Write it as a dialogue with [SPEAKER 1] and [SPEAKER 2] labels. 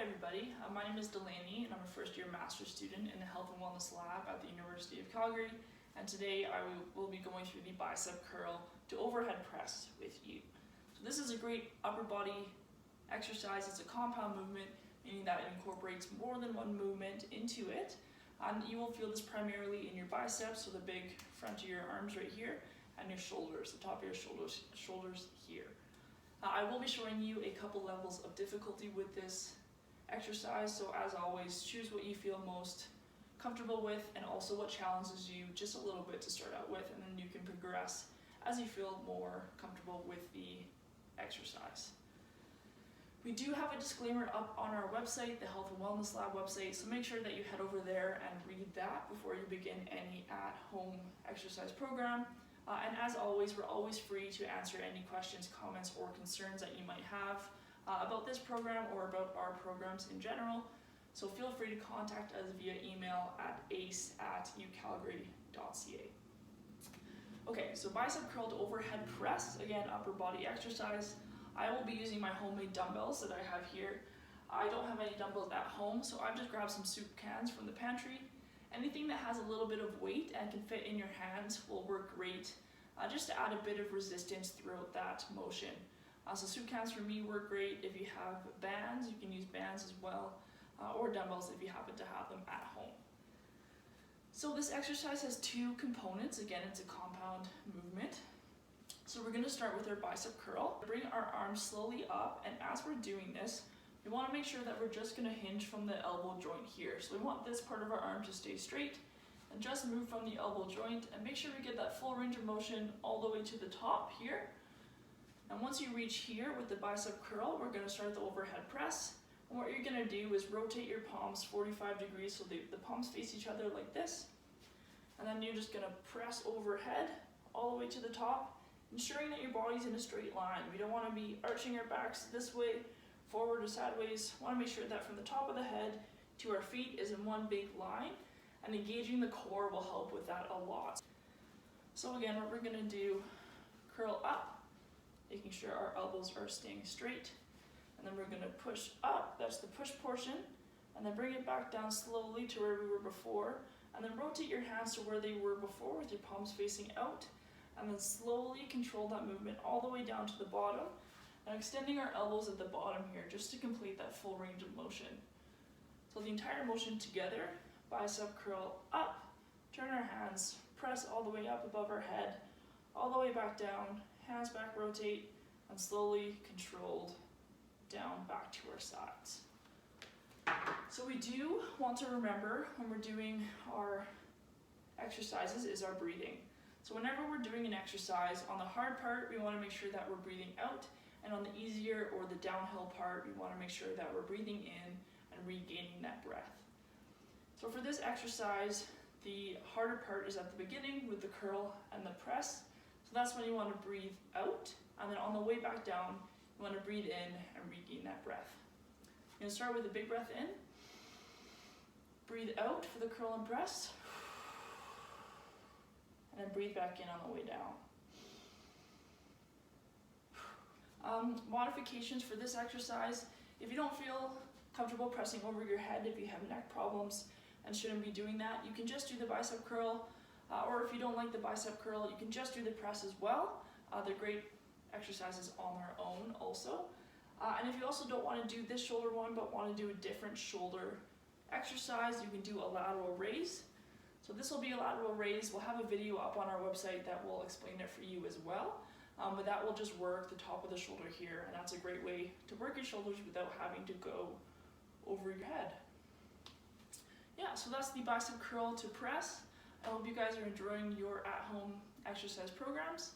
[SPEAKER 1] everybody, my name is Delaney and I'm a first year master's student in the Health and Wellness Lab at the University of Calgary, and today I will be going through the bicep curl to overhead press with you. So this is a great upper body exercise. It's a compound movement, meaning that it incorporates more than one movement into it, and you will feel this primarily in your biceps, so the big front of your arms right here, and your shoulders, the top of your shoulders here. I will be showing you a couple levels of difficulty with this exercise, so as always, choose what you feel most comfortable with and also what challenges you just a little bit to start out with, and then you can progress as you feel more comfortable with the exercise. We do have a disclaimer up on our website, the Health and Wellness Lab website, so make sure that you head over there and read that before you begin any at-home exercise program. And as always, we're always free to answer any questions, comments, or concerns that you might have about this program or about our programs in general. So feel free to contact us via email at ace@ucalgary.ca. Okay, so bicep curl to overhead press, again, upper body exercise. I will be using my homemade dumbbells that I have here. I don't have any dumbbells at home, so I've just grabbed some soup cans from the pantry. Anything that has a little bit of weight and can fit in your hands will work great, just to add a bit of resistance throughout that motion. So soup cans for me work great. If you have bands, you can use bands as well, or dumbbells if you happen to have them at home. So this exercise has two components. Again, it's a compound movement. So we're going to start with our bicep curl. Bring our arms slowly up, and as we're doing this, we want to make sure that we're just going to hinge from the elbow joint here. So we want this part of our arm to stay straight and just move from the elbow joint, and make sure we get that full range of motion all the way to the top here. And once you reach here with the bicep curl, we're going to start the overhead press. And what you're going to do is rotate your palms 45 degrees so the palms face each other like this. And then you're just going to press overhead all the way to the top, ensuring that your body's in a straight line. We don't want to be arching our backs this way, forward or sideways. We want to make sure that from the top of the head to our feet is in one big line, and engaging the core will help with that a lot. So again, what we're going to do, curl up, making sure our elbows are staying straight, and then we're going to push up, that's the push portion, and then bring it back down slowly to where we were before, and then rotate your hands to where they were before with your palms facing out, and then slowly control that movement all the way down to the bottom, and extending our elbows at the bottom here just to complete that full range of motion. So the entire motion together, bicep curl up, turn our hands, press all the way up above our head, all the way back down, hands back, rotate, and slowly controlled down back to our sides. So we do want to remember when we're doing our exercises is our breathing. So whenever we're doing an exercise, on the hard part, we want to make sure that we're breathing out, and on the easier or the downhill part, we want to make sure that we're breathing in and regaining that breath. So for this exercise, the harder part is at the beginning with the curl and the press. So that's when you want to breathe out, and then on the way back down, you want to breathe in and regain that breath. You're going to start with a big breath in, breathe out for the curl and press, and then breathe back in on the way down. Modifications for this exercise: if you don't feel comfortable pressing over your head, if you have neck problems and shouldn't be doing that, you can just do the bicep curl, or if you don't like the bicep curl, you can just do the press as well. They're great exercises on their own also. And if you also don't want to do this shoulder one but want to do a different shoulder exercise, you can do a lateral raise. So this will be a lateral raise. We'll have a video up on our website that will explain it for you as well. But that will just work the top of the shoulder here, and that's a great way to work your shoulders without having to go over your head. Yeah, so that's the bicep curl to press. I hope you guys are enjoying your at-home exercise programs.